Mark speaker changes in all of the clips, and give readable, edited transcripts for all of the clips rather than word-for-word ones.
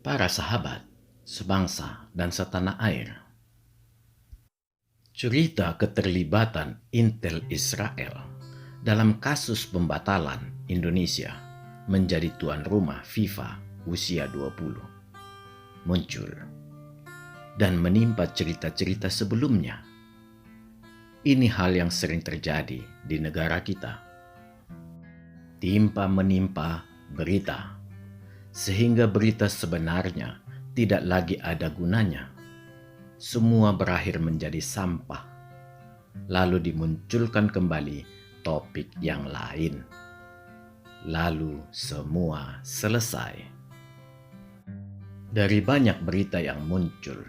Speaker 1: Para sahabat, sebangsa dan setanah air. Cerita keterlibatan Intel Israel dalam kasus pembatalan Indonesia menjadi tuan rumah FIFA usia 20 muncul dan menimpa cerita-cerita sebelumnya. Ini hal yang sering terjadi di negara kita. Timpa-menimpa berita, sehingga berita sebenarnya tidak lagi ada gunanya. Semua berakhir menjadi sampah, lalu dimunculkan kembali topik yang lain. Lalu semua selesai. Dari banyak berita yang muncul,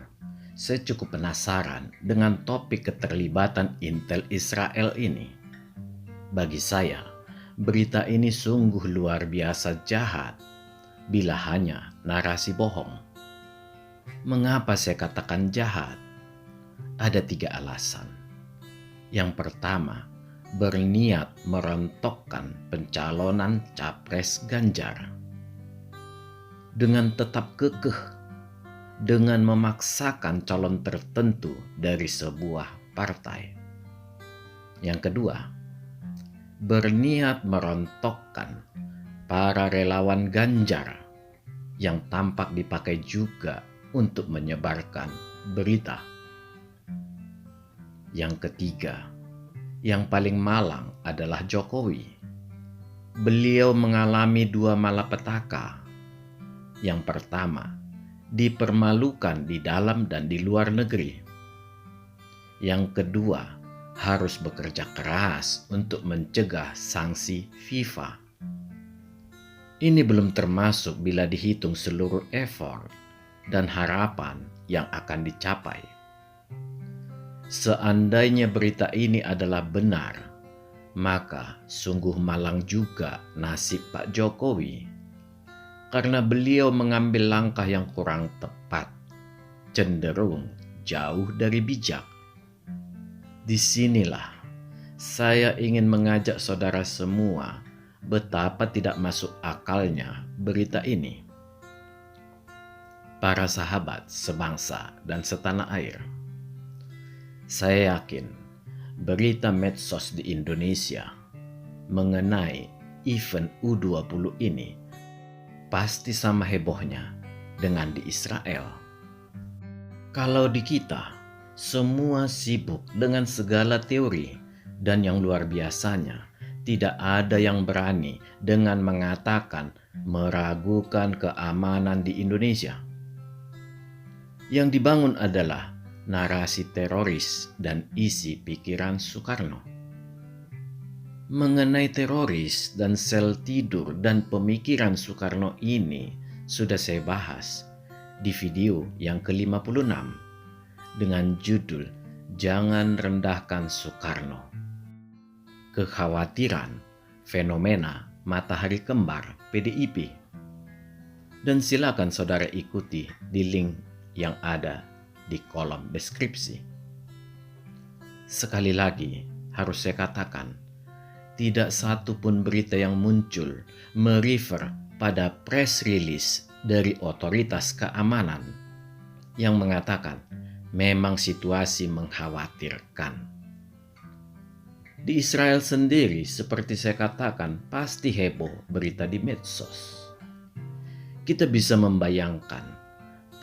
Speaker 1: saya cukup penasaran dengan topik keterlibatan Intel Israel ini. Bagi saya, berita ini sungguh luar biasa jahat bila hanya narasi bohong. Mengapa saya katakan jahat? Ada 3 alasan. Yang pertama, berniat merontokkan pencalonan Capres Ganjar dengan tetap kekeh, dengan memaksakan calon tertentu dari sebuah partai. Yang kedua, berniat merontokkan para relawan Ganjar yang tampak dipakai juga untuk menyebarkan berita. Yang ketiga, yang paling malang adalah Jokowi. Beliau mengalami 2 malapetaka. Yang pertama, dipermalukan di dalam dan di luar negeri. Yang kedua, harus bekerja keras untuk mencegah sanksi FIFA. Ini belum termasuk bila dihitung seluruh effort dan harapan yang akan dicapai. Seandainya berita ini adalah benar, maka sungguh malang juga nasib Pak Jokowi, karena beliau mengambil langkah yang kurang tepat, cenderung jauh dari bijak. Disinilah saya ingin mengajak saudara semua betapa tidak masuk akalnya berita ini. Para sahabat sebangsa dan setanah air, saya yakin berita medsos di Indonesia mengenai event U20 ini pasti sama hebohnya dengan di Israel. Kalau di kita, semua sibuk dengan segala teori, dan yang luar biasanya, tidak ada yang berani dengan mengatakan meragukan keamanan di Indonesia. Yang dibangun adalah narasi teroris dan isi pikiran Soekarno. Mengenai teroris dan sel tidur dan pemikiran Soekarno ini sudah saya bahas di video yang ke-56 dengan judul Jangan Rendahkan Soekarno. Kekhawatiran fenomena matahari kembar PDIP. Dan silakan saudara ikuti di link yang ada di kolom deskripsi. Sekali lagi harus saya katakan, tidak satu pun berita yang muncul merefer pada press release dari otoritas keamanan yang mengatakan memang situasi mengkhawatirkan. Di Israel sendiri, seperti saya katakan, pasti heboh berita di medsos. Kita bisa membayangkan,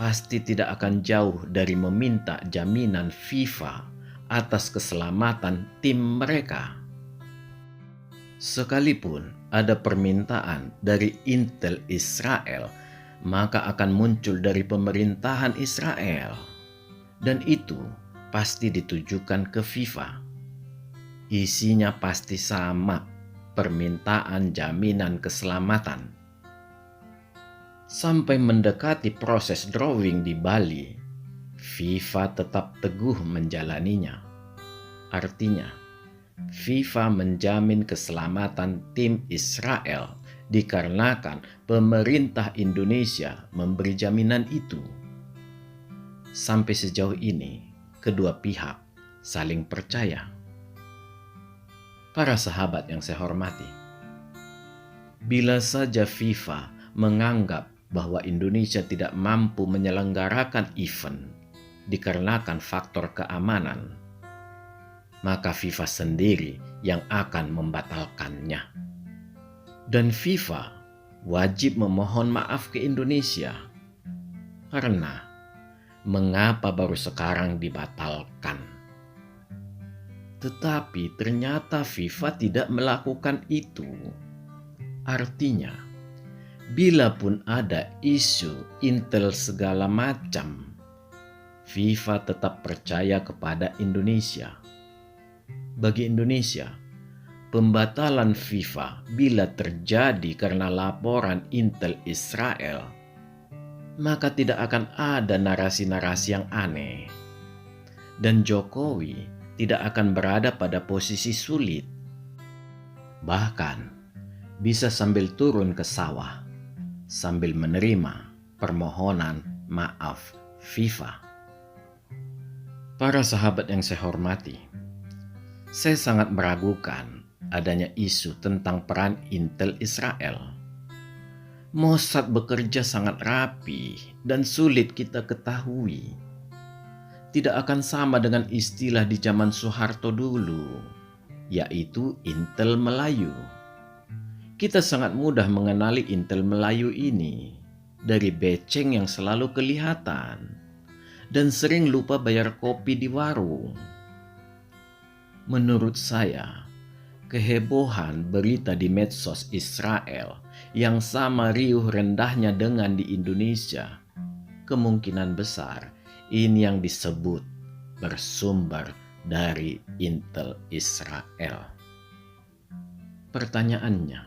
Speaker 1: pasti tidak akan jauh dari meminta jaminan FIFA atas keselamatan tim mereka. Sekalipun ada permintaan dari Intel Israel, maka akan muncul dari pemerintahan Israel. Dan itu pasti ditujukan ke FIFA. Isinya pasti sama, permintaan jaminan keselamatan. Sampai mendekati proses drawing di Bali, FIFA tetap teguh menjalaninya. Artinya, FIFA menjamin keselamatan tim Israel dikarenakan pemerintah Indonesia memberi jaminan itu. Sampai sejauh ini, kedua pihak saling percaya. Para sahabat yang saya hormati, bila saja FIFA menganggap bahwa Indonesia tidak mampu menyelenggarakan event dikarenakan faktor keamanan, maka FIFA sendiri yang akan membatalkannya. Dan FIFA wajib memohon maaf ke Indonesia karena mengapa baru sekarang dibatalkan. Tetapi ternyata FIFA tidak melakukan itu. Artinya, bila pun ada isu intel segala macam, FIFA tetap percaya kepada Indonesia. Bagi Indonesia, pembatalan FIFA bila terjadi karena laporan intel Israel, maka tidak akan ada narasi-narasi yang aneh. Dan Jokowi tidak akan berada pada posisi sulit. Bahkan bisa sambil turun ke sawah, sambil menerima permohonan maaf FIFA. Para sahabat yang saya hormati, saya sangat meragukan adanya isu tentang peran intel Israel. Mossad bekerja sangat rapi dan sulit kita ketahui. Tidak akan sama dengan istilah di zaman Soeharto dulu, yaitu intel Melayu. Kita sangat mudah mengenali intel Melayu ini dari beceng yang selalu kelihatan dan sering lupa bayar kopi di warung. Menurut saya, kehebohan berita di medsos Israel yang sama riuh rendahnya dengan di Indonesia, kemungkinan besar ini yang disebut bersumber dari intel Israel. Pertanyaannya,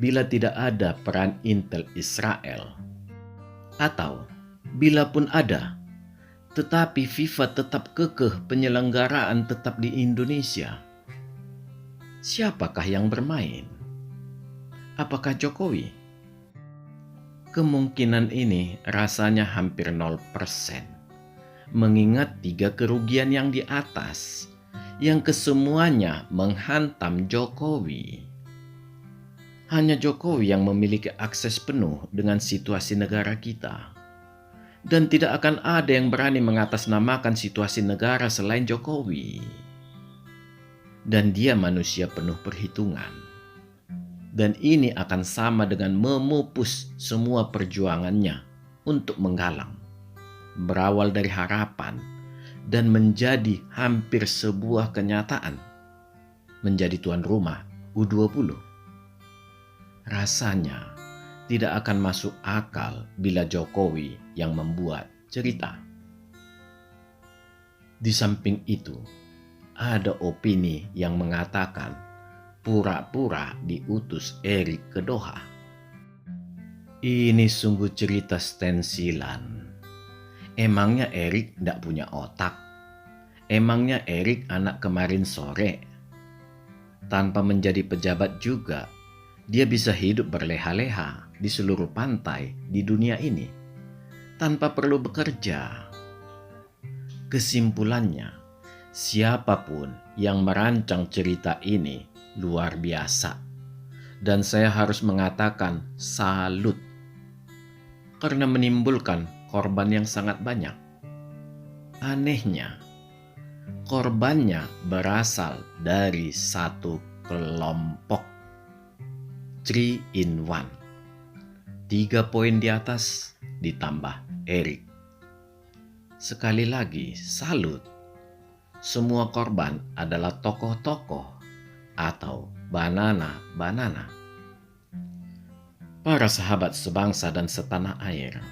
Speaker 1: bila tidak ada peran intel Israel, atau bila pun ada, tetapi FIFA tetap kekeh penyelenggaraan tetap di Indonesia, siapakah yang bermain? Apakah Jokowi? Kemungkinan ini rasanya hampir 0%, mengingat 3 kerugian yang di atas, yang kesemuanya menghantam Jokowi. Hanya Jokowi yang memiliki akses penuh dengan situasi negara kita. Dan tidak akan ada yang berani mengatasnamakan situasi negara selain Jokowi. Dan dia manusia penuh perhitungan. Dan ini akan sama dengan memupus semua perjuangannya untuk menggalang, berawal dari harapan dan menjadi hampir sebuah kenyataan, menjadi tuan rumah U20. Rasanya tidak akan masuk akal bila Jokowi yang membuat cerita. Di samping itu, ada opini yang mengatakan pura-pura diutus Erik ke Doha. Ini sungguh cerita stensilan. Emangnya Erik tidak punya otak? Emangnya Erik anak kemarin sore? Tanpa menjadi pejabat juga, dia bisa hidup berleha-leha di seluruh pantai di dunia ini, tanpa perlu bekerja. Kesimpulannya, siapapun yang merancang cerita ini luar biasa, dan saya harus mengatakan salut karena menimbulkan korban yang sangat banyak. Anehnya, korbannya berasal dari satu kelompok. 3 in 1, 3 poin di atas ditambah Erik. Sekali lagi salut, semua korban adalah tokoh-tokoh atau banana-banana. Para sahabat sebangsa dan setanah air,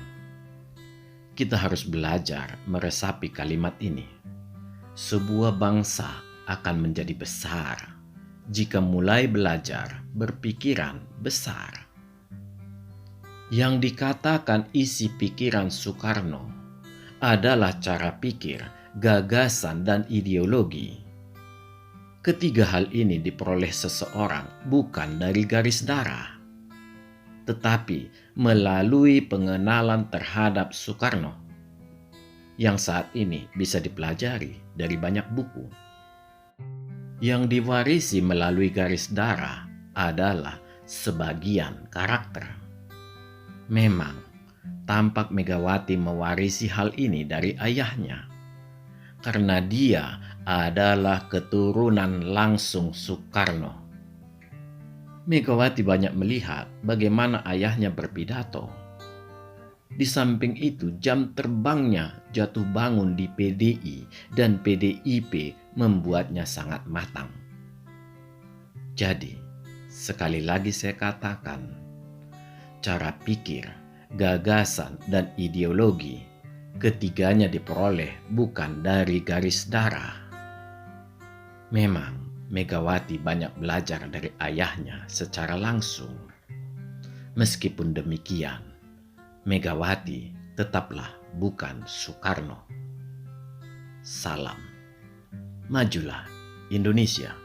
Speaker 1: kita harus belajar meresapi kalimat ini. Sebuah bangsa akan menjadi besar jika mulai belajar berpikiran besar. Yang dikatakan isi pikiran Soekarno adalah cara pikir, gagasan, dan ideologi. Ketiga hal ini diperoleh seseorang bukan dari garis darah, tetapi melalui pengenalan terhadap Soekarno yang saat ini bisa dipelajari dari banyak buku. Yang diwarisi melalui garis darah adalah sebagian karakter. Memang, tampak Megawati mewarisi hal ini dari ayahnya, karena dia adalah keturunan langsung Soekarno. Megawati banyak melihat bagaimana ayahnya berpidato. Di samping itu, jam terbangnya jatuh bangun di PDI dan PDIP membuatnya sangat matang. Jadi, sekali lagi saya katakan, cara pikir, gagasan, dan ideologi ketiganya diperoleh bukan dari garis darah. Memang Megawati banyak belajar dari ayahnya secara langsung. Meskipun demikian, Megawati tetaplah bukan Soekarno. Salam. Majulah Indonesia.